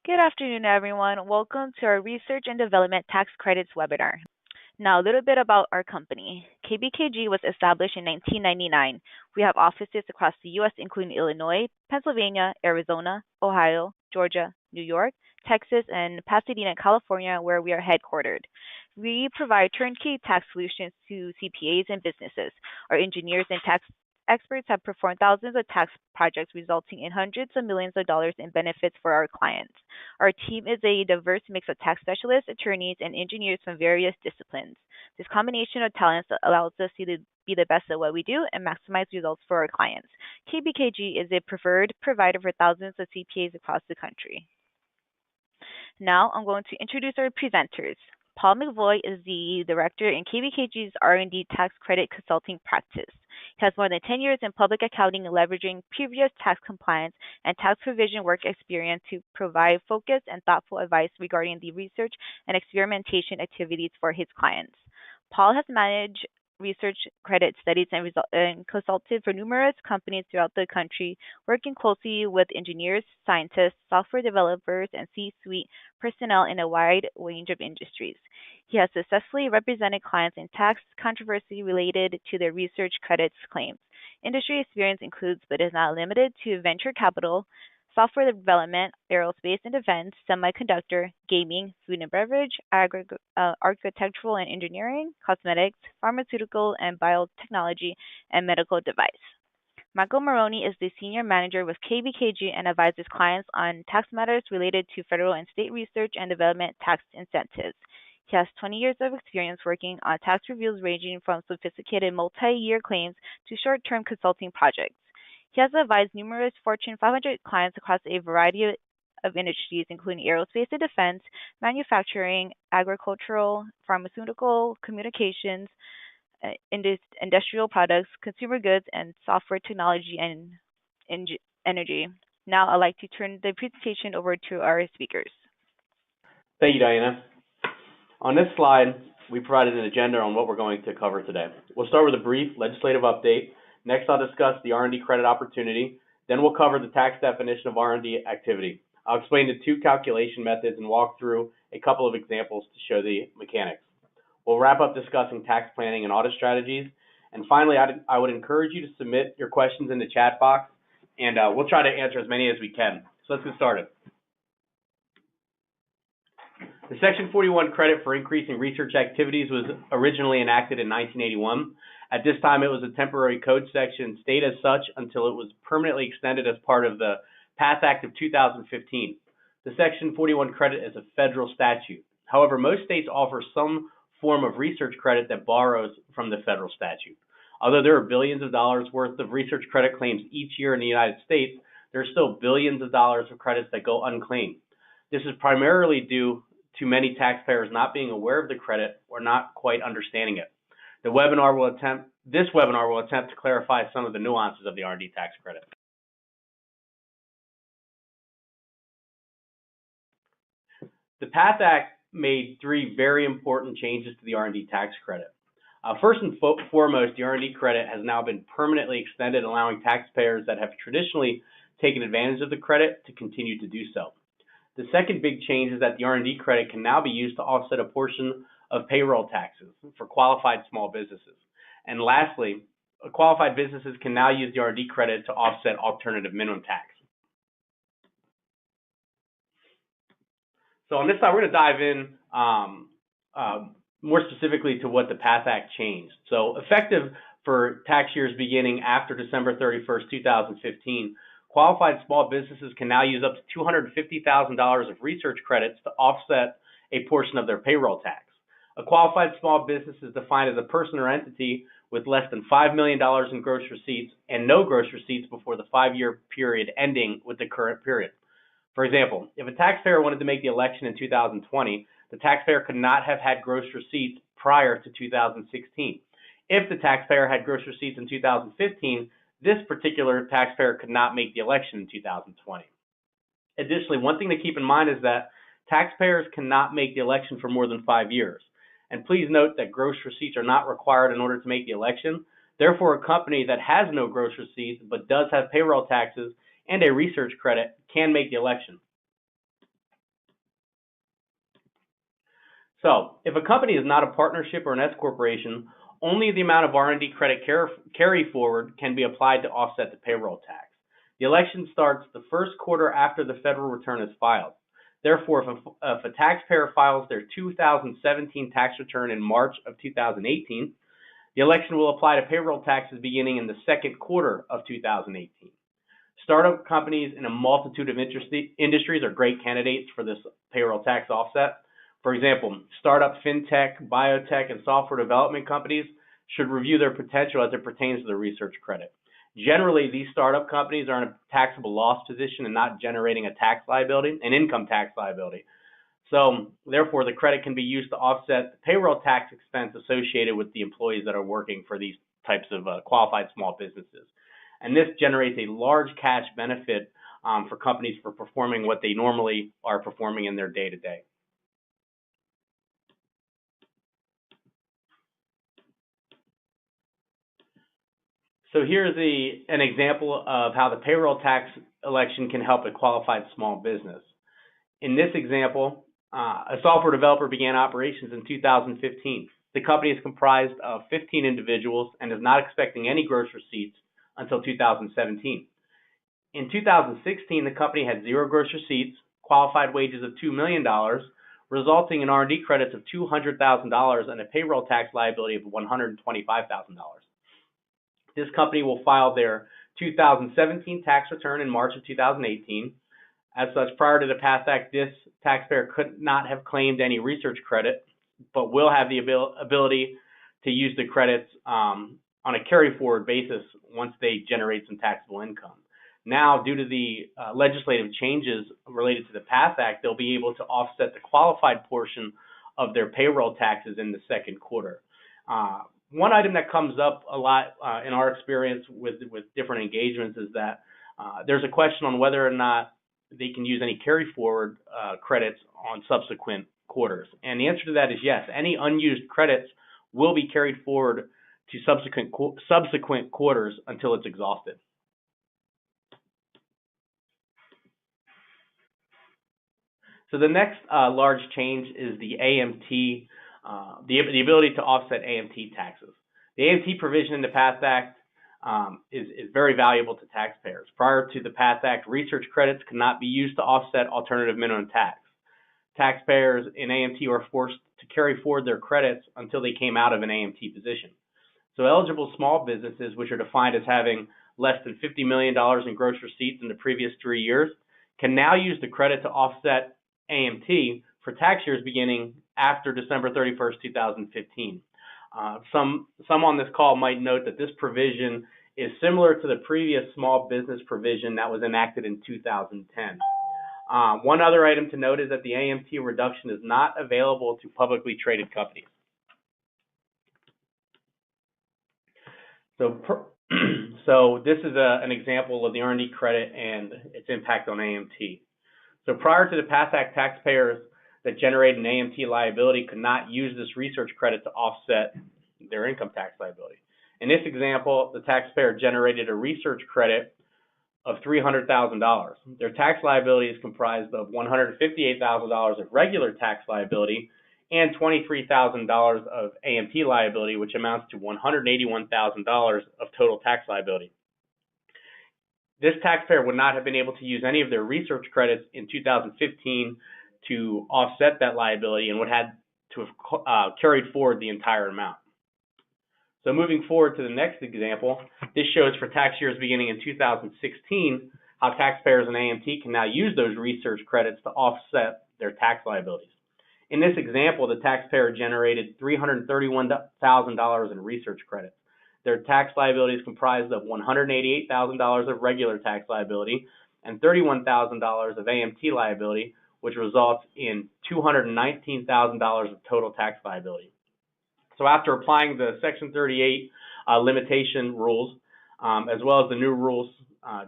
Good afternoon, everyone. Welcome to our Research and Development Tax Credits webinar. Now, a little bit about our company. KBKG was established in 1999. We have offices across the U.S., including Illinois, Pennsylvania, Arizona, Ohio, Georgia, New York, Texas, and Pasadena, California, where we are headquartered. We provide turnkey tax solutions to CPAs and businesses. Our engineers and tax experts have performed thousands of tax projects, resulting in hundreds of millions of dollars in benefits for our clients. Our team is a diverse mix of tax specialists, attorneys, and engineers from various disciplines. This combination of talents allows us to be the best at what we do and maximize results for our clients. KBKG is a preferred provider for thousands of CPAs across the country. Now I'm going to introduce our presenters. Paul McVoy is the director in KBKG's R&D Tax Credit consulting practice. He has more than 10 years in public accounting, leveraging previous tax compliance and tax provision work experience to provide focused and thoughtful advice regarding the research and experimentation activities for his clients. Paul has managed research credit studies and consulted for numerous companies throughout the country, working closely with engineers, scientists, software developers, and C-suite personnel in a wide range of industries. He has successfully represented clients in tax controversy related to their research credits claims. Industry experience includes, but is not limited to, venture capital, software development, aerospace and defense, semiconductor, gaming, food and beverage, architectural and engineering, cosmetics, pharmaceutical and biotechnology, and medical device. Michael Maroney is the senior manager with KBKG and advises clients on tax matters related to federal and state research and development tax incentives. He has 20 years of experience working on tax reviews ranging from sophisticated multi-year claims to short-term consulting projects. He has advised numerous Fortune 500 clients across a variety of industries, including aerospace and defense, manufacturing, agricultural, pharmaceutical, communications, industrial products, consumer goods, and software technology and energy. Now I'd like to turn the presentation over to our speakers. Thank you, Diana. On this slide, we provided an agenda on what we're going to cover today. We'll start with a brief legislative update. Next, I'll discuss the R&D credit opportunity. Then we'll cover the tax definition of R&D activity. I'll explain the two calculation methods and walk through a couple of examples to show the mechanics. We'll wrap up discussing tax planning and audit strategies. And finally, I would encourage you to submit your questions in the chat box, and we'll try to answer as many as we can. So let's get started. The Section 41 credit for increasing research activities was originally enacted in 1981. At this time, it was a temporary code section, stayed as such until it was permanently extended as part of the PATH Act of 2015. The Section 41 credit is a federal statute. However, most states offer some form of research credit that borrows from the federal statute. Although there are billions of dollars worth of research credit claims each year in the United States, there are still billions of dollars of credits that go unclaimed. This is primarily due to many taxpayers not being aware of the credit or not quite understanding it. This webinar will attempt to clarify some of the nuances of the R&D tax credit. The PATH Act made three very important changes to the R&D tax credit. First and foremost, the R&D credit has now been permanently extended, allowing taxpayers that have traditionally taken advantage of the credit to continue to do so. The second big change is that the R&D credit can now be used to offset a portion of payroll taxes for qualified small businesses. And lastly, qualified businesses can now use the R&D credit to offset alternative minimum tax. So on this side, we're going to dive in more specifically to what the PATH Act changed. So effective for tax years beginning after December 31st, 2015, qualified small businesses can now use up to $250,000 of research credits to offset a portion of their payroll tax. A qualified small business is defined as a person or entity with less than $5 million in gross receipts and no gross receipts before the 5-year period ending with the current period. For example, if a taxpayer wanted to make the election in 2020, the taxpayer could not have had gross receipts prior to 2016. If the taxpayer had gross receipts in 2015, this particular taxpayer could not make the election in 2020. Additionally, one thing to keep in mind is that taxpayers cannot make the election for more than 5 years. And please note that gross receipts are not required in order to make the election. Therefore, a company that has no gross receipts but does have payroll taxes and a research credit can make the election. So if a company is not a partnership or an S corporation, only the amount of R&D credit carry forward can be applied to offset the payroll tax. The election starts the first quarter after the federal return is filed. Therefore, if a taxpayer files their 2017 tax return in March of 2018, the election will apply to payroll taxes beginning in the second quarter of 2018. Startup companies in a multitude of industries are great candidates for this payroll tax offset. For example, startup fintech, biotech, and software development companies should review their potential as it pertains to the research credit. Generally, these startup companies are in a taxable loss position and not generating a tax liability, an income tax liability. So, therefore, the credit can be used to offset the payroll tax expense associated with the employees that are working for these types of qualified small businesses. And this generates a large cash benefit for companies for performing what they normally are performing in their day-to-day. So here's an example of how the payroll tax election can help a qualified small business. In this example, a software developer began operations in 2015. The company is comprised of 15 individuals and is not expecting any gross receipts until 2017. In 2016, the company had 0 gross receipts, qualified wages of $2 million, resulting in R&D credits of $200,000 and a payroll tax liability of $125,000. This company will file their 2017 tax return in March of 2018. As such, prior to the PATH Act, this taxpayer could not have claimed any research credit, but will have the ability to use the credits on a carry-forward basis once they generate some taxable income. Now, due to the legislative changes related to the PATH Act, they'll be able to offset the qualified portion of their payroll taxes in the second quarter. One item that comes up a lot in our experience with different engagements is that there's a question on whether or not they can use any carry-forward credits on subsequent quarters. And the answer to that is yes. Any unused credits will be carried forward to subsequent quarters until it's exhausted. So the next large change is the AMT, the ability to offset AMT taxes. The AMT provision in the PATH Act is very valuable to taxpayers. Prior to the PATH Act, research credits could not be used to offset alternative minimum tax. Taxpayers in AMT were forced to carry forward their credits until they came out of an AMT position. So eligible small businesses, which are defined as having less than $50 million in gross receipts in the previous 3 years, can now use the credit to offset AMT for tax years beginning after December 31st, 2015. Some on this call might note that this provision is similar to the previous small business provision that was enacted in 2010. One other item to note is that the AMT reduction is not available to publicly traded companies. So this is an example of the R&D credit and its impact on AMT. So prior to the PATH Act, taxpayers that generate an AMT liability could not use this research credit to offset their income tax liability. In this example, the taxpayer generated a research credit of $300,000. Their tax liability is comprised of $158,000 of regular tax liability and $23,000 of AMT liability, which amounts to $181,000 of total tax liability. This taxpayer would not have been able to use any of their research credits in 2015 to offset that liability and would have to have carried forward the entire amount. So moving forward to the next example, this shows for tax years beginning in 2016 how taxpayers in AMT can now use those research credits to offset their tax liabilities. In this example, the taxpayer generated $331,000 in research credits. Their tax liability is comprised of $188,000 of regular tax liability and $31,000 of AMT liability, which results in $219,000 of total tax liability. So after applying the Section 38 limitation rules, as well as the new rules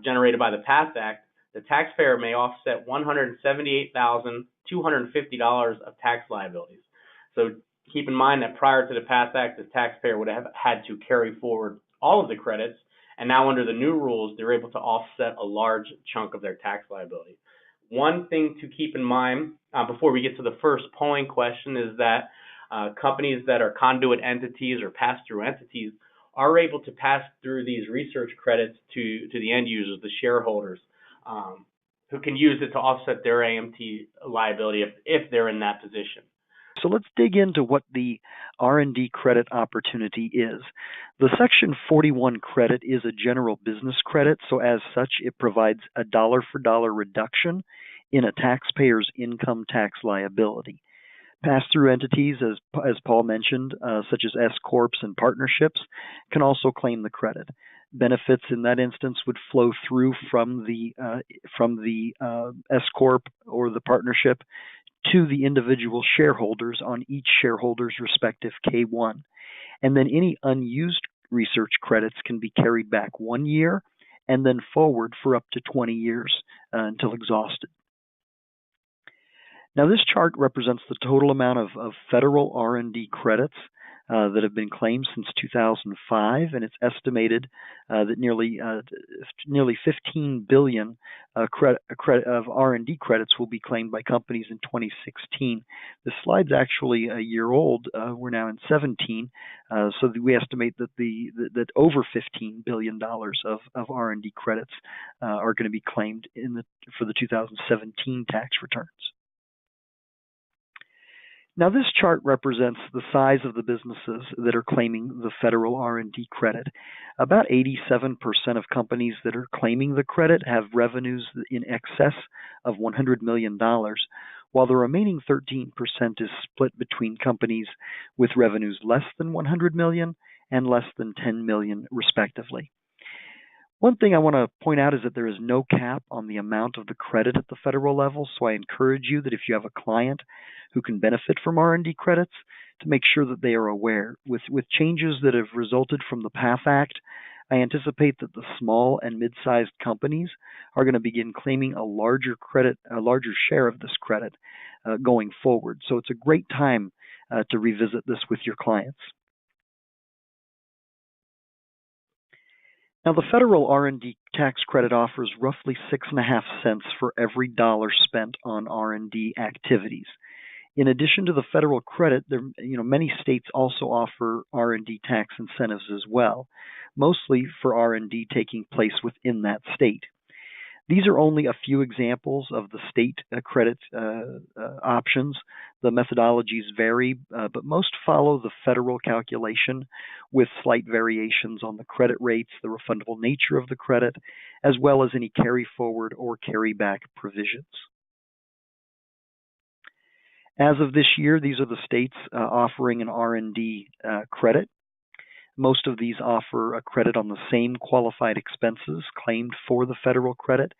generated by the PATH Act, the taxpayer may offset $178,250 of tax liabilities. So keep in mind that prior to the PATH Act, the taxpayer would have had to carry forward all of the credits, and now under the new rules, they're able to offset a large chunk of their tax liability. One thing to keep in mind before we get to the first polling question is that companies that are conduit entities or pass-through entities are able to pass through these research credits to the end users, the shareholders, who can use it to offset their AMT liability if they're in that position. So let's dig into what the R&D credit opportunity is. The Section 41 credit is a general business credit, so as such, it provides a dollar-for-dollar reduction in a taxpayer's income tax liability. Pass-through entities, as Paul mentioned, such as S-corps and partnerships, can also claim the credit. Benefits in that instance would flow through from the S-corp or the partnership to the individual shareholders on each shareholder's respective K-1. And then any unused research credits can be carried back 1 year and then forward for up to 20 years until exhausted. Now this chart represents the total amount of federal R&D credits that have been claimed since 2005, and it's estimated that nearly 15 billion of R&D credits will be claimed by companies in 2016. This slide's actually a year old. We're now in 17, so we estimate that that over $15 billion of R&D credits are going to be claimed for the 2017 tax returns. Now this chart represents the size of the businesses that are claiming the federal R&D credit. About 87% of companies that are claiming the credit have revenues in excess of $100 million, while the remaining 13% is split between companies with revenues less than $100 million and less than $10 million, respectively. One thing I want to point out is that there is no cap on the amount of the credit at the federal level, so I encourage you that if you have a client who can benefit from R&D credits, to make sure that they are aware. With changes that have resulted from the PATH Act, I anticipate that the small and mid-sized companies are going to begin claiming a larger share of this credit going forward. So it's a great time to revisit this with your clients. Now, the federal R&D tax credit offers roughly 6.5 cents for every dollar spent on R&D activities. In addition to the federal credit, many states also offer R&D tax incentives as well, mostly for R&D taking place within that state. These are only a few examples of the state credit options. The methodologies vary, but most follow the federal calculation with slight variations on the credit rates, the refundable nature of the credit, as well as any carry forward or carry back provisions. As of this year, these are the states offering an R&D credit. Most of these offer a credit on the same qualified expenses claimed for the federal credit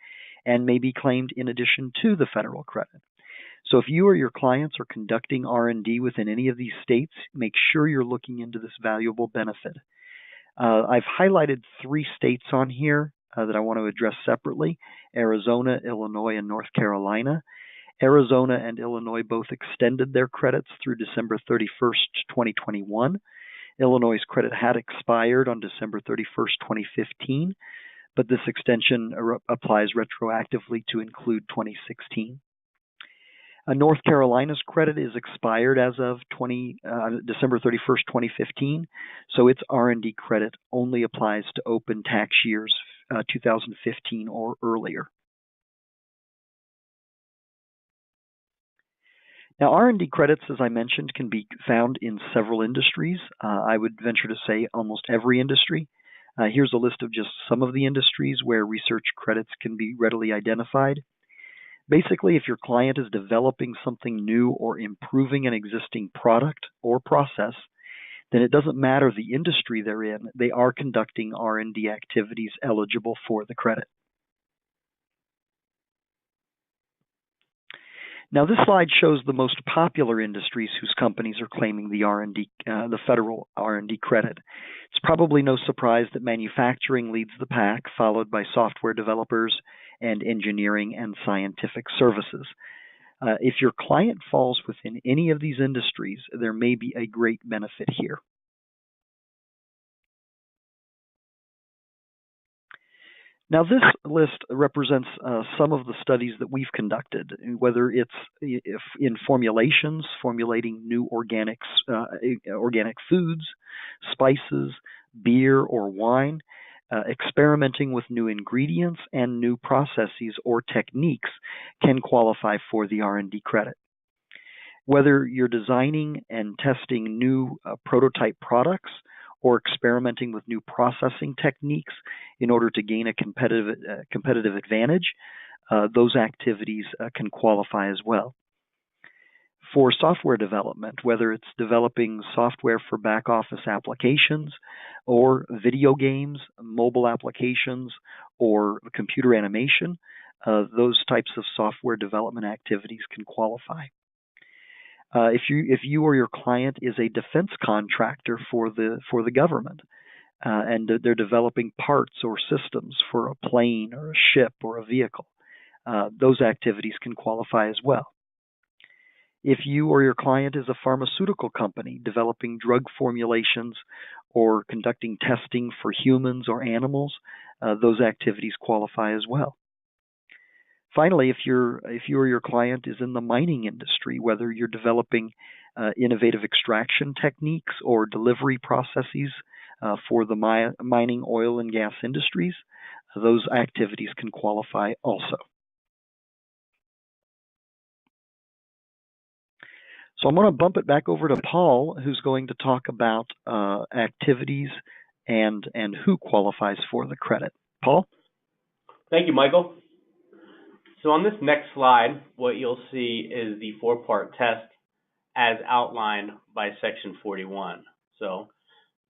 and may be claimed in addition to the federal credit. So if you or your clients are conducting R&D within any of these states, make sure you're looking into this valuable benefit. I've highlighted 3 states on here that I want to address separately: Arizona, Illinois, and North Carolina. Arizona and Illinois both extended their credits through December 31st, 2021. Illinois' credit had expired on December 31st, 2015, but this extension applies retroactively to include 2016. North Carolina's credit is expired as of December 31st, 2015, so its R&D credit only applies to open tax years 2015 or earlier. Now, R&D credits, as I mentioned, can be found in several industries. I would venture to say almost every industry. Here's a list of just some of the industries where research credits can be readily identified. Basically, if your client is developing something new or improving an existing product or process, then it doesn't matter the industry they're in, they are conducting R&D activities eligible for the credit. Now, this slide shows the most popular industries whose companies are claiming the federal R&D credit. It's probably no surprise that manufacturing leads the pack, followed by software developers and engineering and scientific services. If your client falls within any of these industries, there may be a great benefit here. Now, this list represents some of the studies that we've conducted, whether it's if in formulations, formulating new organic foods, spices, beer, or wine, experimenting with new ingredients and new processes or techniques can qualify for the R&D credit. Whether you're designing and testing new prototype products or experimenting with new processing techniques in order to gain a competitive advantage, those activities can qualify as well. For software development, whether it's developing software for back office applications or video games, mobile applications, or computer animation, those types of software development activities can qualify. If you or your client is a defense contractor for the government, and they're developing parts or systems for a plane or a ship or a vehicle, those activities can qualify as well. If you or your client is a pharmaceutical company developing drug formulations or conducting testing for humans or animals, those activities qualify as well. Finally, if you or your client is in the mining industry, whether you're developing innovative extraction techniques or delivery processes for the mining, oil, and gas industries, those activities can qualify also. So I'm going to bump it back over to Paul, who's going to talk about activities and who qualifies for the credit. Paul? Thank you, Michael. So on this next slide, what you'll see is the four-part test as outlined by Section 41. So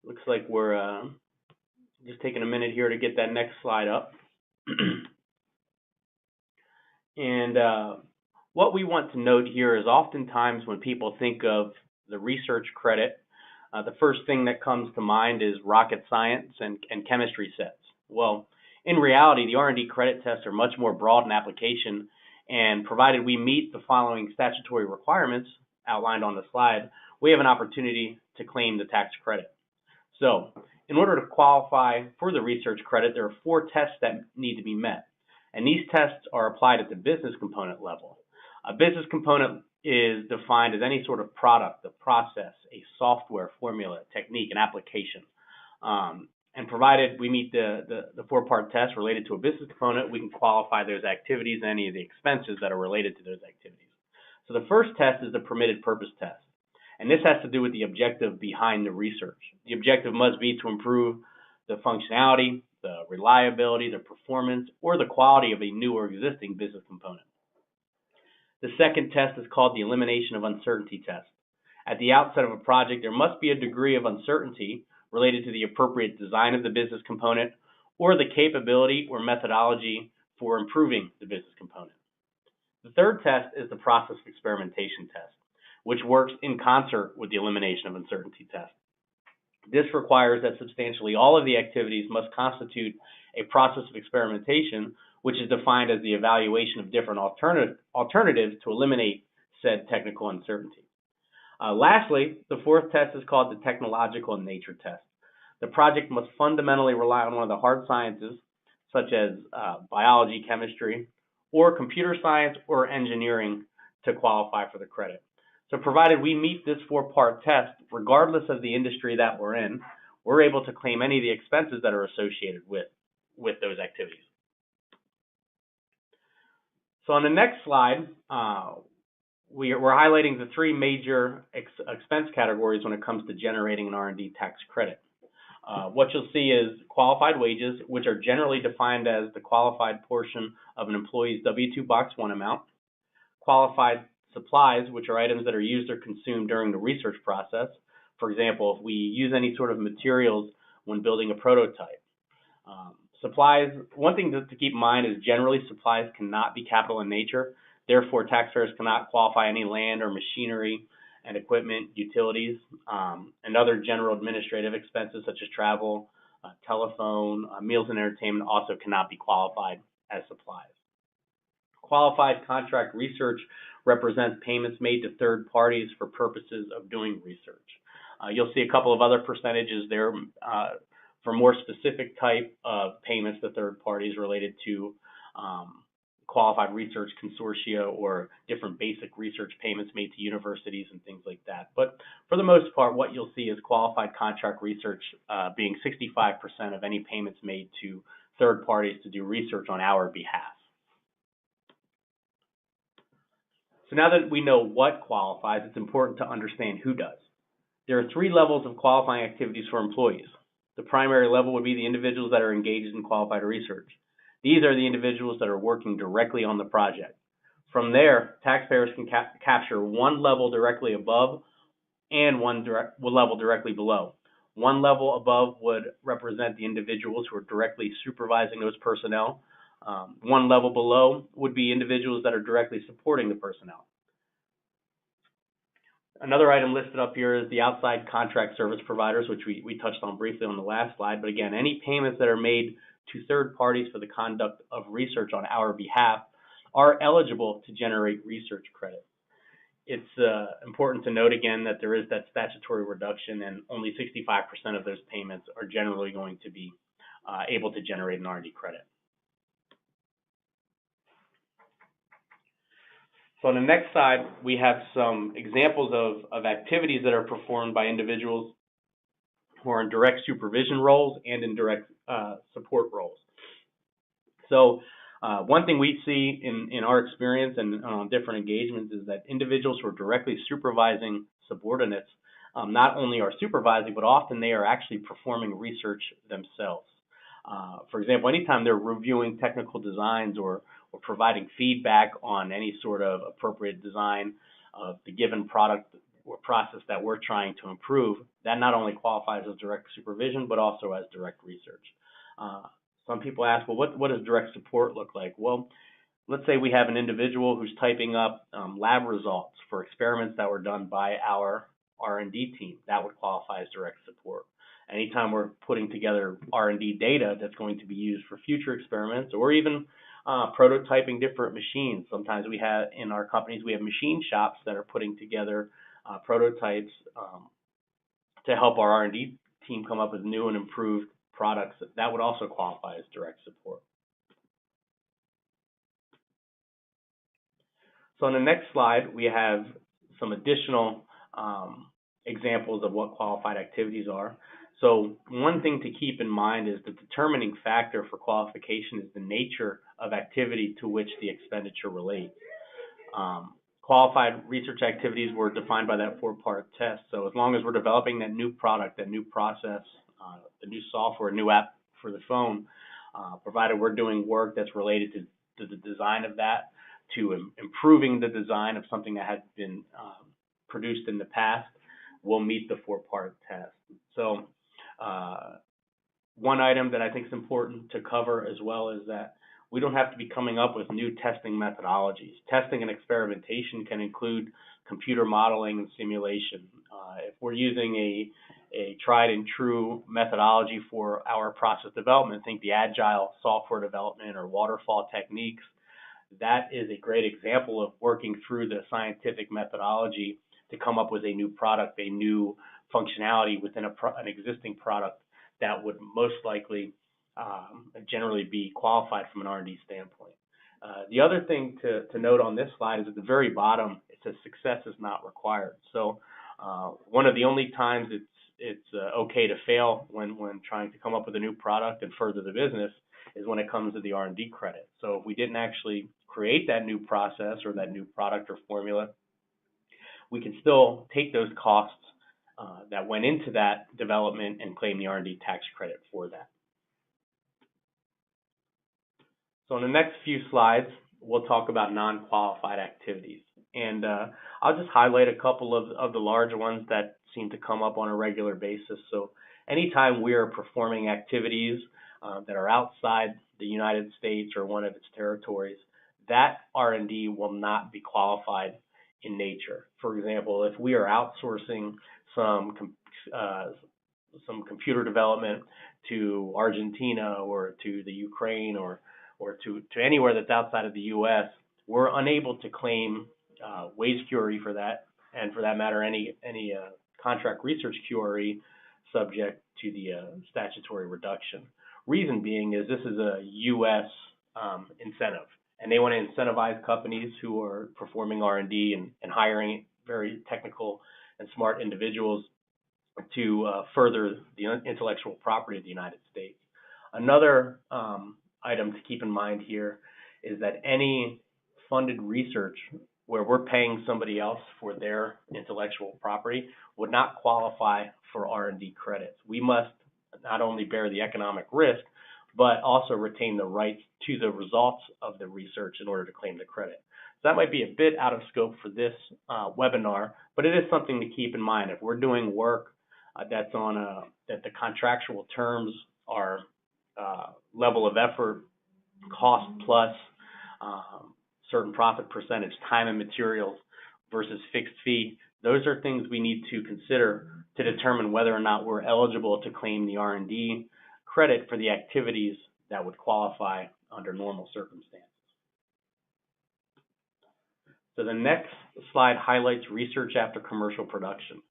looks like we're just taking a minute here to get that next slide up. And what we want to note here is oftentimes when people think of the research credit, the first thing that comes to mind is rocket science and chemistry sets. Well, in reality, the R&D credit tests are much more broad in application, and provided we meet the following statutory requirements outlined on the slide, we have an opportunity to claim the tax credit. So, in order to qualify for the research credit, there are 4 tests that need to be met, and these tests are applied at the business component level. A business component is defined as any sort of product, a process, a software, formula, technique, an application. And provided we meet the 4-part test related to a business component, we can qualify those activities and any of the expenses that are related to those activities. So the first test is the permitted purpose test. And this has to do with the objective behind the research. The objective must be to improve the functionality, the reliability, the performance, or the quality of a new or existing business component. The second test is called the elimination of uncertainty test. At the outset of a project, there must be a degree of uncertainty related to the appropriate design of the business component or the capability or methodology for improving the business component. The third test is the process of experimentation test, which works in concert with the elimination of uncertainty test. This requires that substantially all of the activities must constitute a process of experimentation, which is defined as the evaluation of different alternatives to eliminate said technical uncertainty. Lastly, the fourth test is called the technological in nature test. The project must fundamentally rely on one of the hard sciences, such as biology, chemistry, or computer science or engineering to qualify for the credit. So provided we meet this 4-part test, regardless of the industry that we're in, we're able to claim any of the expenses that are associated with those activities. So on the next slide, we're highlighting the 3 major expense categories when it comes to generating an R&D tax credit. What you'll see is qualified wages, which are generally defined as the qualified portion of an employee's W-2 Box 1 amount. Qualified supplies, which are items that are used or consumed during the research process. For example, if we use any sort of materials when building a prototype. Supplies, one thing to keep in mind is generally supplies cannot be capital in nature. Therefore, taxpayers cannot qualify any land or machinery and equipment, utilities, and other general administrative expenses such as travel, telephone, meals and entertainment also cannot be qualified as supplies. Qualified contract research represents payments made to third parties for purposes of doing research. You'll see a couple of other percentages there For more specific type of payments to third parties related to qualified research consortia or different basic research payments made to universities and things like that. But for the most part, what you'll see is qualified contract research being 65% of any payments made to third parties to do research on our behalf. So now that we know what qualifies, it's important to understand who does. There are 3 levels of qualifying activities for employees. The primary level would be the individuals that are engaged in qualified research. These are the individuals that are working directly on the project. From there, taxpayers can capture one level directly above and one level directly below. One level above would represent the individuals who are directly supervising those personnel. One level below would be individuals that are directly supporting the personnel. Another item listed up here is the outside contract service providers, which we touched on briefly on the last slide. But again, any payments that are made to third parties for the conduct of research on our behalf are eligible to generate research credit. It's important to note again that there is that statutory reduction, and only 65% of those payments are generally going to be able to generate an R&D credit. So on the next slide, we have some examples of activities that are performed by individuals who are in direct supervision roles and in direct support roles. So one thing we see in our experience and on different engagements is that individuals who are directly supervising subordinates not only are supervising, but often they are actually performing research themselves. For example, anytime they're reviewing technical designs or providing feedback on any sort of appropriate design of the given product or process that we're trying to improve, that not only qualifies as direct supervision, but also as direct research. Some people ask, well, what does direct support look like? Well, let's say we have an individual who's typing up lab results for experiments that were done by our R&D team. That would qualify as direct support. Anytime we're putting together R&D data that's going to be used for future experiments, or even prototyping different machines. Sometimes we have, in our companies, we have machine shops that are putting together prototypes to help our R&D team come up with new and improved products. That would also qualify as direct support. So on the next slide, we have some additional examples of what qualified activities are. So one thing to keep in mind is the determining factor for qualification is the nature of activity to which the expenditure relates. Qualified research activities were defined by that 4-part test. So as long as we're developing that new product, that new process, the new software, new app for the phone, provided we're doing work that's related to the design of that, to improving the design of something that has been produced in the past, we'll meet the 4-part test. So one item that I think is important to cover as well is that we don't have to be coming up with new testing methodologies. Testing and experimentation can include computer modeling and simulation. If we're using a tried and true methodology for our process development, think the agile software development or waterfall techniques, that is a great example of working through the scientific methodology to come up with a new product, a new functionality within an existing product that would most likely generally be qualified from an R&D standpoint. The other thing to note on this slide is at the very bottom, it says success is not required. So one of the only times it's okay to fail when trying to come up with a new product and further the business is when it comes to the R&D credit. So if we didn't actually create that new process or that new product or formula, we can still take those costs that went into that development and claim the R&D tax credit for that. So in the next few slides, we'll talk about non-qualified activities. And I'll just highlight a couple of the large ones that seem to come up on a regular basis. So anytime we are performing activities that are outside the United States or one of its territories, that R&D will not be qualified in nature. For example, if we are outsourcing some computer development to Argentina or to the Ukraine or to anywhere that's outside of the U.S., we're unable to claim wage QRE for that, and for that matter, any contract research QRE subject to the statutory reduction. Reason being is this is a U.S. Incentive, and they want to incentivize companies who are performing R&D and hiring very technical and smart individuals to further the intellectual property of the United States. Another item to keep in mind here is that any funded research where we're paying somebody else for their intellectual property would not qualify for R&D credits. We must not only bear the economic risk, but also retain the rights to the results of the research in order to claim the credit. So that might be a bit out of scope for this webinar, but it is something to keep in mind. If we're doing work that's on that the contractual terms are level of effort, cost plus certain profit percentage, time and materials versus fixed fee, those are things we need to consider to determine whether or not we're eligible to claim the R&D credit for the activities that would qualify under normal circumstances. So the next slide highlights research after commercial production.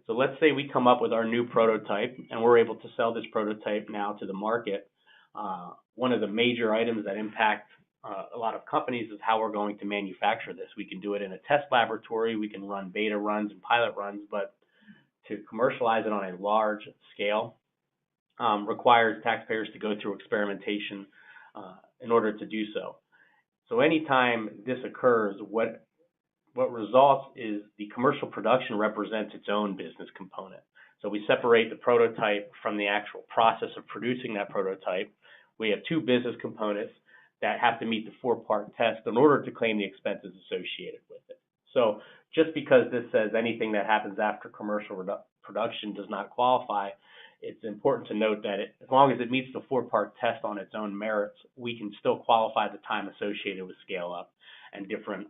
So let's say we come up with our new prototype and we're able to sell this prototype now to the market. One of the major items that impact a lot of companies is how we're going to manufacture this. We can do it in a test laboratory, we can run beta runs and pilot runs, but to commercialize it on a large scale requires taxpayers to go through experimentation in order to do so. So anytime this occurs, what results is the commercial production represents its own business component. So we separate the prototype from the actual process of producing that prototype. We have two business components that have to meet the four-part test in order to claim the expenses associated with it. So just because this says anything that happens after commercial production does not qualify, it's important to note that as long as it meets the four-part test on its own merits, we can still qualify the time associated with scale-up and different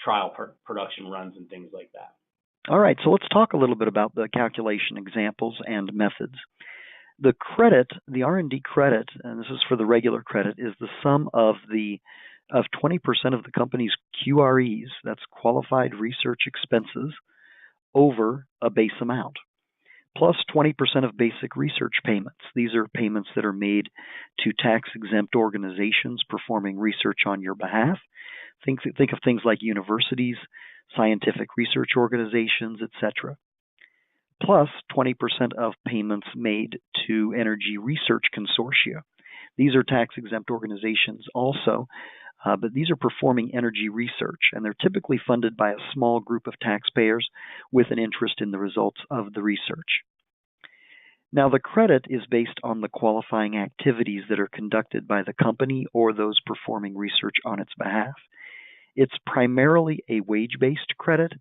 trial production runs and things like that. All right, so let's talk a little bit about the calculation examples and methods. The credit, the R&D credit, and this is for the regular credit, is the sum of 20% of the company's QREs, that's qualified research expenses, over a base amount, plus 20% of basic research payments. These are payments that are made to tax-exempt organizations performing research on your behalf. Think of things like universities, scientific research organizations, etc. Plus 20% of payments made to energy research consortia. These are tax-exempt organizations also, but these are performing energy research, and they're typically funded by a small group of taxpayers with an interest in the results of the research. Now, the credit is based on the qualifying activities that are conducted by the company or those performing research on its behalf. It's primarily a wage-based credit.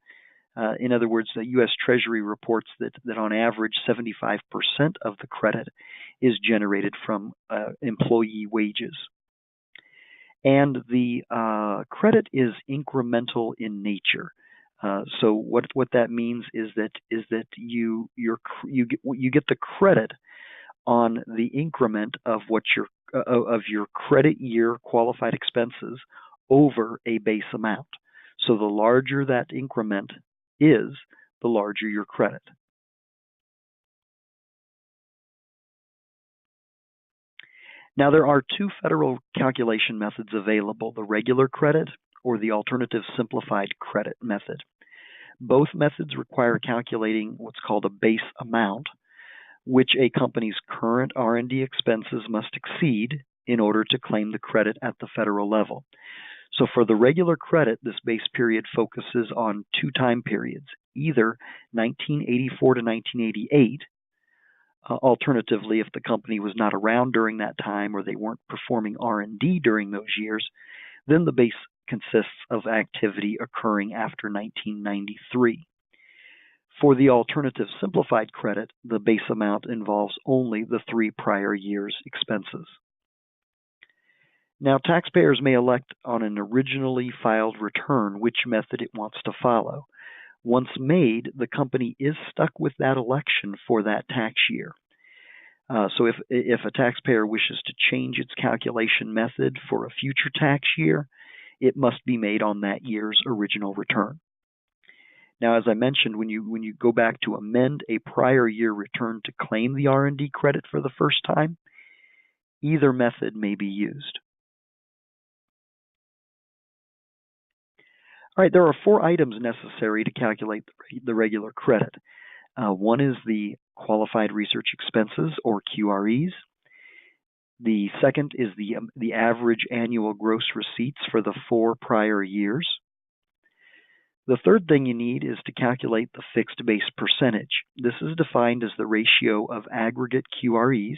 In other words, the U.S. Treasury reports that on average 75% of the credit is generated from employee wages. And the credit is incremental in nature. So what that means is that you get the credit on the increment of your credit year qualified expenses over a base amount. So the larger that increment is, the larger your credit. Now, there are two federal calculation methods available, the regular credit or the alternative simplified credit method. Both methods require calculating what's called a base amount, which a company's current R&D expenses must exceed in order to claim the credit at the federal level. So for the regular credit, this base period focuses on two time periods, either 1984 to 1988. Alternatively, if the company was not around during that time or they weren't performing R&D during those years, then the base consists of activity occurring after 1993. For the alternative simplified credit, the base amount involves only the 3 prior years' expenses. Now, taxpayers may elect on an originally filed return which method it wants to follow. Once made, the company is stuck with that election for that tax year. So if a taxpayer wishes to change its calculation method for a future tax year, it must be made on that year's original return. Now, as I mentioned, when you go back to amend a prior year return to claim the R&D credit for the first time, either method may be used. All right, there are 4 items necessary to calculate the regular credit. One is the qualified research expenses, or QREs. The second is the average annual gross receipts for the 4 prior years. The third thing you need is to calculate the fixed base percentage. This is defined as the ratio of aggregate QREs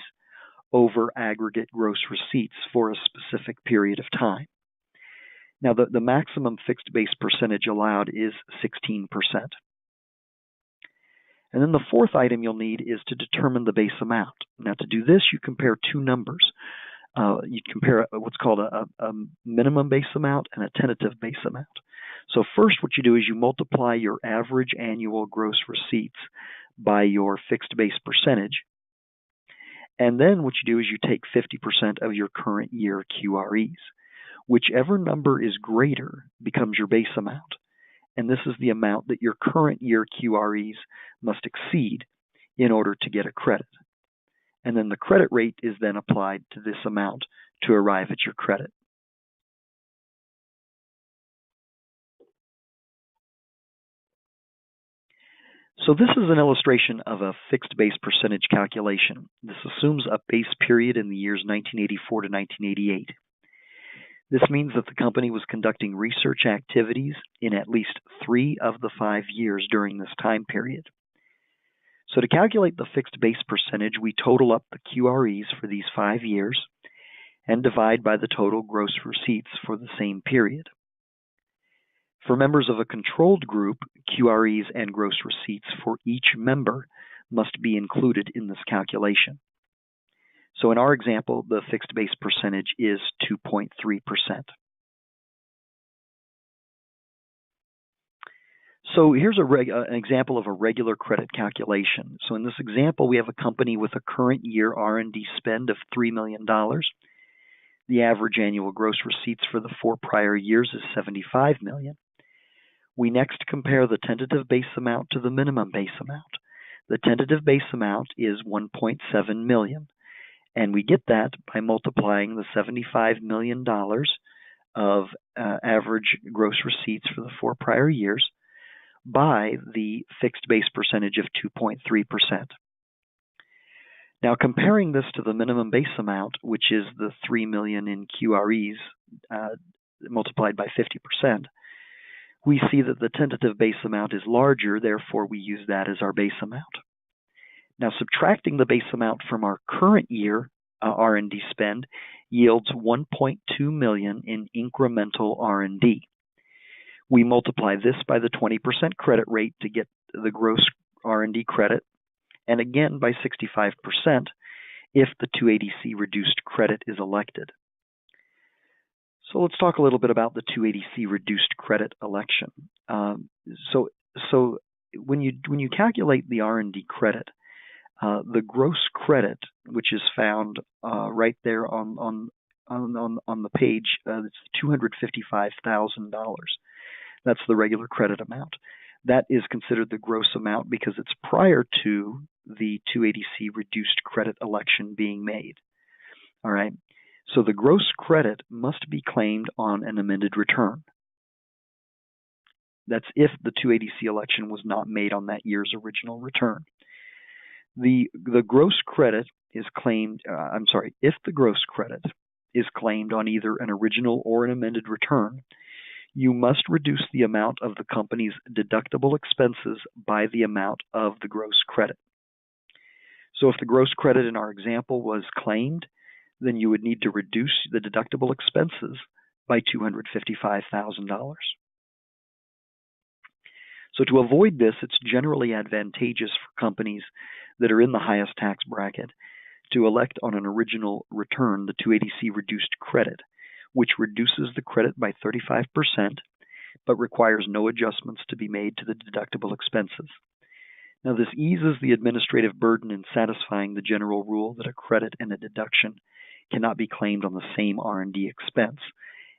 over aggregate gross receipts for a specific period of time. Now, the maximum fixed base percentage allowed is 16%. And then the fourth item you'll need is to determine the base amount. Now, to do this, you compare 2 numbers. You compare what's called a minimum base amount and a tentative base amount. So first, what you do is you multiply your average annual gross receipts by your fixed base percentage. And then what you do is you take 50% of your current year QREs. Whichever number is greater becomes your base amount. And this is the amount that your current year QREs must exceed in order to get a credit. And then the credit rate is then applied to this amount to arrive at your credit. So this is an illustration of a fixed base percentage calculation. This assumes a base period in the years 1984 to 1988. This means that the company was conducting research activities in at least 3 of the 5 years during this time period. So to calculate the fixed base percentage, we total up the QREs for these 5 years and divide by the total gross receipts for the same period. For members of a controlled group, QREs and gross receipts for each member must be included in this calculation. So in our example, the fixed base percentage is 2.3%. So here's an example of a regular credit calculation. So in this example, we have a company with a current year R&D spend of $3 million. The average annual gross receipts for the 4 prior years is $75 million. We next compare the tentative base amount to the minimum base amount. The tentative base amount is $1.7 million. And we get that by multiplying the $75 million of average gross receipts for the 4 prior years by the fixed base percentage of 2.3%. Now, comparing this to the minimum base amount, which is the $3 million in QREs multiplied by 50%, we see that the tentative base amount is larger, therefore we use that as our base amount. Now, subtracting the base amount from our current year R&D spend yields $1.2 million in incremental R&D. We multiply this by the 20% credit rate to get the gross R&D credit, and again by 65% if the 280C reduced credit is elected. So let's talk a little bit about the 280C reduced credit election. So when you calculate the R&D credit, the gross credit, which is found right there on the page, it's $255,000. That's the regular credit amount. That is considered the gross amount because it's prior to the 280C reduced credit election being made. All right. So the gross credit must be claimed on an amended return. That's if the 280C election was not made on that year's original return. The gross credit is claimed, if the gross credit is claimed on either an original or an amended return, you must reduce the amount of the company's deductible expenses by the amount of the gross credit. So if the gross credit in our example was claimed, then you would need to reduce the deductible expenses by $255,000. So to avoid this, it's generally advantageous for companies that are in the highest tax bracket to elect on an original return the 280C reduced credit, which reduces the credit by 35%, but requires no adjustments to be made to the deductible expenses. Now, this eases the administrative burden in satisfying the general rule that a credit and a deduction cannot be claimed on the same R&D expense.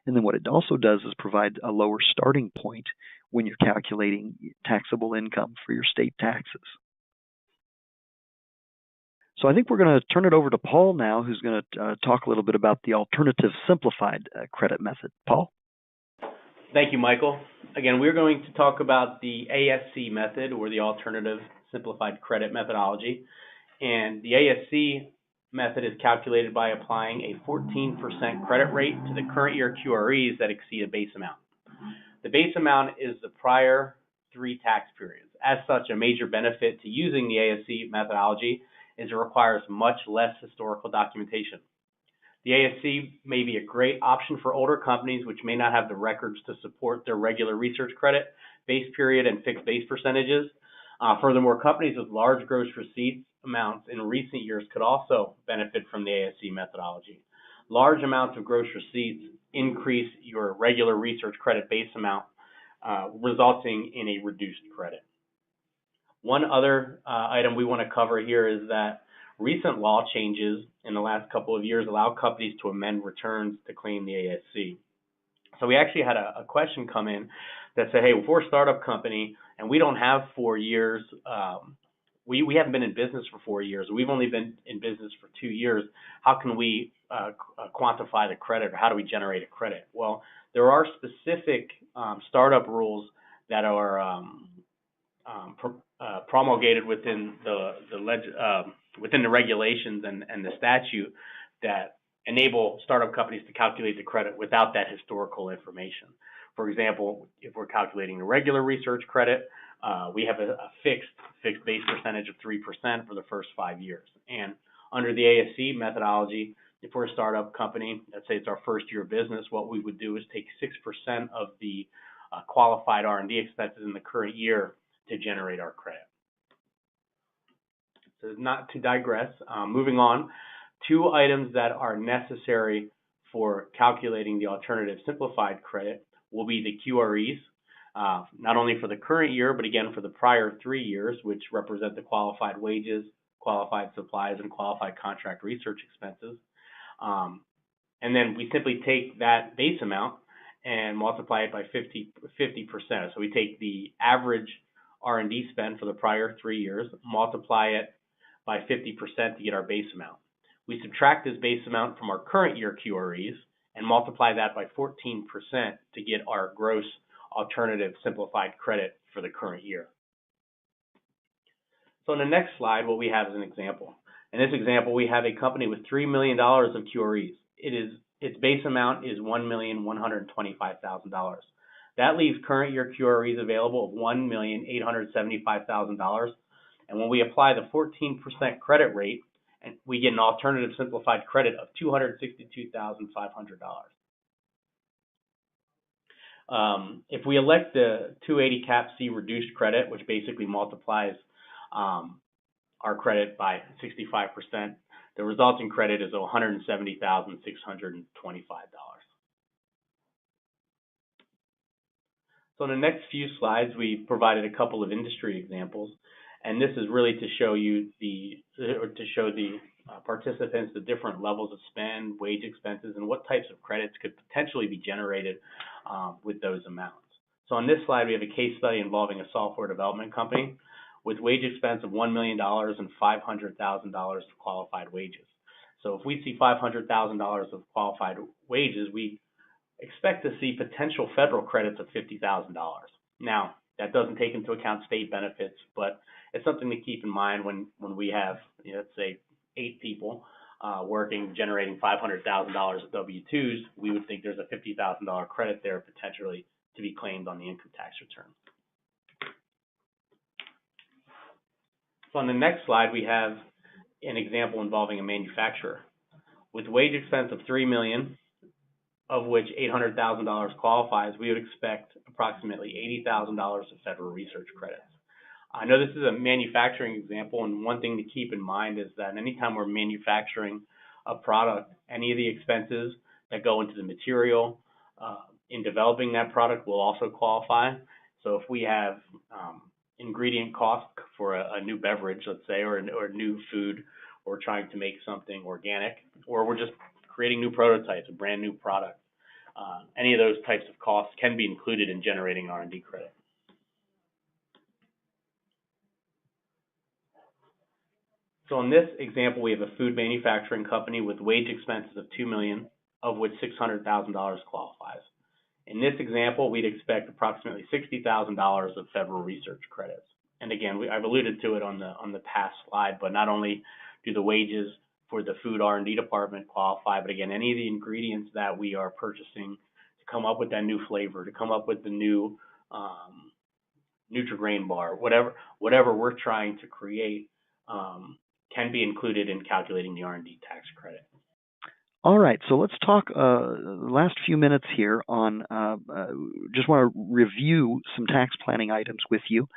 And then what it also does is provide a lower starting point when you're calculating taxable income for your state taxes. So I think we're going to turn it over to Paul now, who's going to talk a little bit about the alternative simplified credit method. Paul? Thank you, Michael. Again, we're going to talk about the ASC method, or the alternative simplified credit methodology. And the ASC method is calculated by applying a 14% credit rate to the current year QREs that exceed a base amount. The base amount is the prior 3 tax periods. As such, a major benefit to using the ASC methodology is it requires much less historical documentation. The ASC may be a great option for older companies which may not have the records to support their regular research credit, base period, and fixed base percentages. Furthermore, companies with large gross receipts amounts in recent years could also benefit from the ASC methodology. Large amounts of gross receipts increase your regular research credit base amount, resulting in a reduced credit. One other item we want to cover here is that recent law changes in the last couple of years allow companies to amend returns to claim the ASC. So we actually had a question come in that said, hey, if we're a startup company and we don't have 4 years, we haven't been in business for 4 years, we've only been in business for 2 years, how can we quantify the credit, or how do we generate a credit? Well, there are specific startup rules that are promulgated within within the regulations and the statute that enable startup companies to calculate the credit without that historical information. For example, if we're calculating a regular research credit, we have a fixed base percentage of 3% for the first 5 years. And under the ASC methodology, if we're a startup company, let's say it's our first year of business, what we would do is take 6% of the qualified R&D expenses in the current year to generate our credit. So not to digress, moving on, 2 items that are necessary for calculating the alternative simplified credit will be the QREs, not only for the current year, but again for the prior 3 years, which represent the qualified wages, qualified supplies, and qualified contract research expenses. And then we simply take that base amount and multiply it by 50%. So we take the average R&D spend for the prior 3 years, multiply it by 50% to get our base amount. We subtract this base amount from our current year QREs and multiply that by 14% to get our gross alternative simplified credit for the current year. So in the next slide, what we have is an example. In this example, we have a company with $3 million of QREs. Its base amount is $1,125,000. That leaves current year QREs available of $1,875,000. And when we apply the 14% credit rate, and we get an alternative simplified credit of $262,500. If we elect the 280 cap C reduced credit, which basically multiplies our credit by 65%, the resulting credit is $170,625. So in the next few slides, we provided a couple of industry examples, and this is really to show you the participants the different levels of spend, wage expenses, and what types of credits could potentially be generated with those amounts. So on this slide, we have a case study involving a software development company with wage expense of $1 million and $500,000 of qualified wages. So if we see $500,000 of qualified wages, we expect to see potential federal credits of $50,000. Now, that doesn't take into account state benefits, but it's something to keep in mind when we have, let's say, 8 people working, generating $500,000 of W-2s, we would think there's a $50,000 credit there potentially to be claimed on the income tax return. So on the next slide, we have an example involving a manufacturer. With wage expense of $3 million, of which $800,000 qualifies, we would expect approximately $80,000 of federal research credits. I know this is a manufacturing example, and one thing to keep in mind is that anytime we're manufacturing a product, any of the expenses that go into the material in developing that product will also qualify. So if we have ingredient costs for a new beverage, let's say, or a new food, or we're trying to make something organic, or we're just creating new prototypes, a brand new product, any of those types of costs can be included in generating R&D credit. So in this example, we have a food manufacturing company with wage expenses of $2 million, of which $600,000 qualifies. In this example, we'd expect approximately $60,000 of federal research credits. And again, I've alluded to it on the past slide, but not only do the wages for the food R&D department qualify, but again, any of the ingredients that we are purchasing to come up with that new flavor, to come up with the new Nutri-Grain bar, whatever we're trying to create, can be included in calculating the R&D tax credit. All right, so let's talk the last few minutes here on, just want to review some tax planning items with you.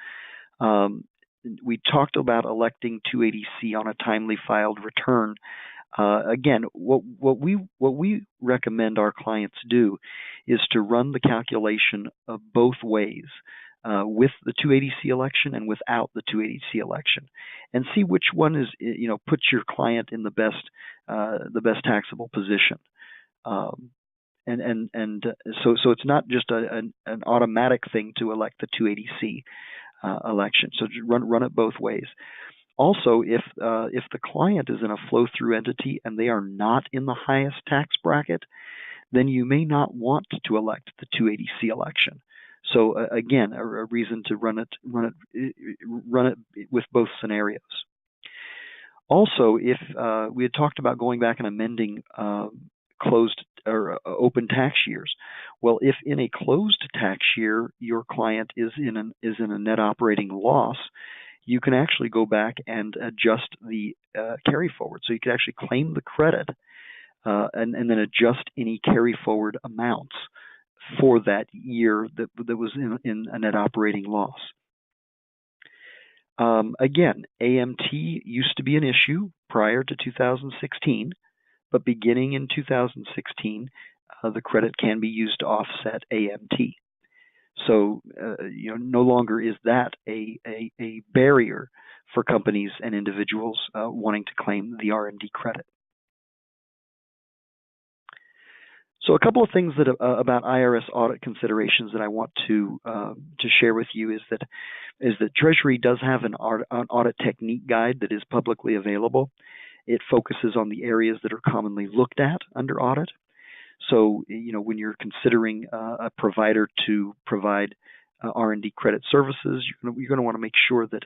We talked about electing 280C on a timely filed return. Again, what we recommend our clients do is to run the calculation of both ways, with the 280C election and without the 280C election, and see which one is, puts your client in the best taxable position. So it's not just an automatic thing to elect the 280C election. So run it both ways. Also, if the client is in a flow-through entity and they are not in the highest tax bracket, then you may not want to elect the 280C election. So again, a reason to run it with both scenarios. Also, if we had talked about going back and amending closed or open tax years, well, if in a closed tax year your client is in a net operating loss, you can actually go back and adjust the carry forward. So you can actually claim the credit and then adjust any carry forward amounts for that year that was in a net operating loss. Again, AMT used to be an issue prior to 2016, but beginning in 2016, the credit can be used to offset AMT. So, no longer is that a barrier for companies and individuals wanting to claim the R&D credit. So a couple of things that about IRS audit considerations that I want to share with you is that Treasury does have an audit technique guide that is publicly available. It focuses on the areas that are commonly looked at under audit. So when you're considering a provider to provide R&D credit services, you're going to want to make sure that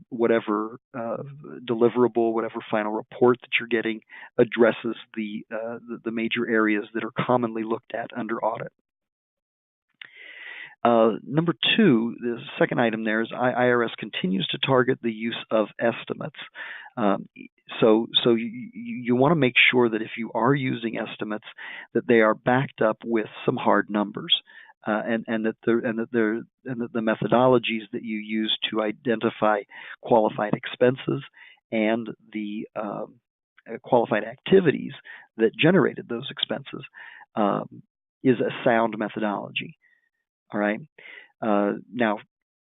whatever deliverable, whatever final report that you're getting addresses the major areas that are commonly looked at under audit. Number two, the second item there is IRS continues to target the use of estimates. So you want to make sure that if you are using estimates, that they are backed up with some hard numbers. And that the methodologies that you use to identify qualified expenses and the qualified activities that generated those expenses is a sound methodology. All right. Now,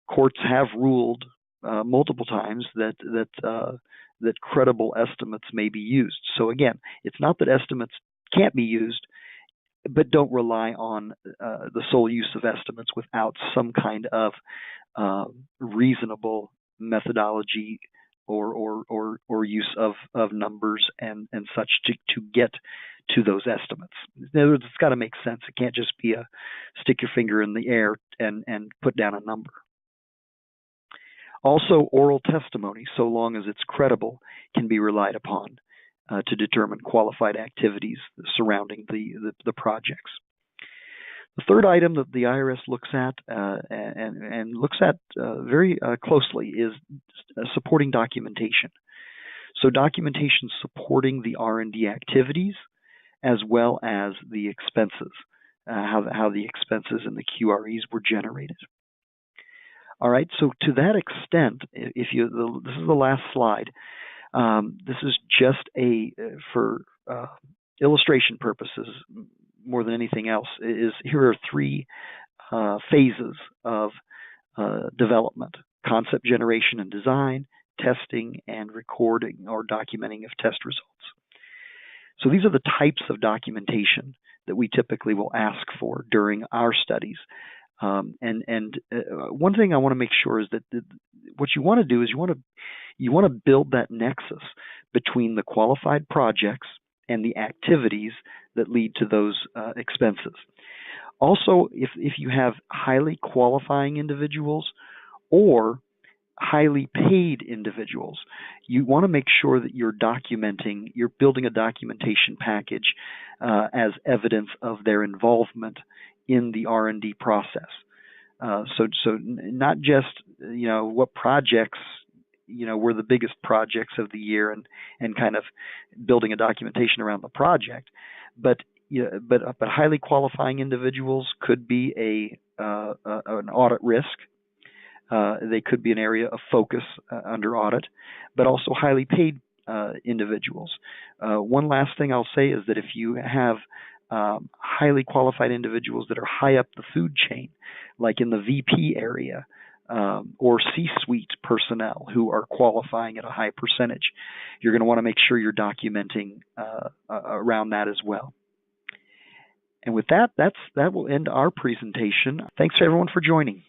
courts have ruled multiple times that credible estimates may be used. So again, it's not that estimates can't be used, but don't rely on the sole use of estimates without some kind of reasonable methodology or use of numbers and such to get to those estimates. In other words, it's got to make sense. It can't just be a stick your finger in the air and put down a number. Also, oral testimony, so long as it's credible, can be relied upon to determine qualified activities surrounding the projects. The third item that the IRS looks at and looks at very closely is supporting documentation. So documentation supporting the R&D activities as well as the expenses, how the expenses and the QREs were generated. All right, so to that extent, this is the last slide. This is just for illustration purposes more than anything else. Here are three phases of development: concept generation and design, testing, and recording or documenting of test results. So these are the types of documentation that we typically will ask for during our studies. And one thing I want to make sure is that what you want to do is you you want to build that nexus between the qualified projects and the activities that lead to those expenses. Also, if you have highly qualifying individuals or highly paid individuals, you want to make sure that you're building a documentation package as evidence of their involvement in the R&D process. So not just what projects were the biggest projects of the year and kind of building a documentation around the project, but highly qualifying individuals could be an audit risk. They could be an area of focus under audit, but also highly paid individuals. One last thing I'll say is that if you have highly qualified individuals that are high up the food chain, like in the VP area, or C-suite personnel who are qualifying at a high percentage, you're going to want to make sure you're documenting around that as well. And with that will end our presentation. Thanks everyone for joining.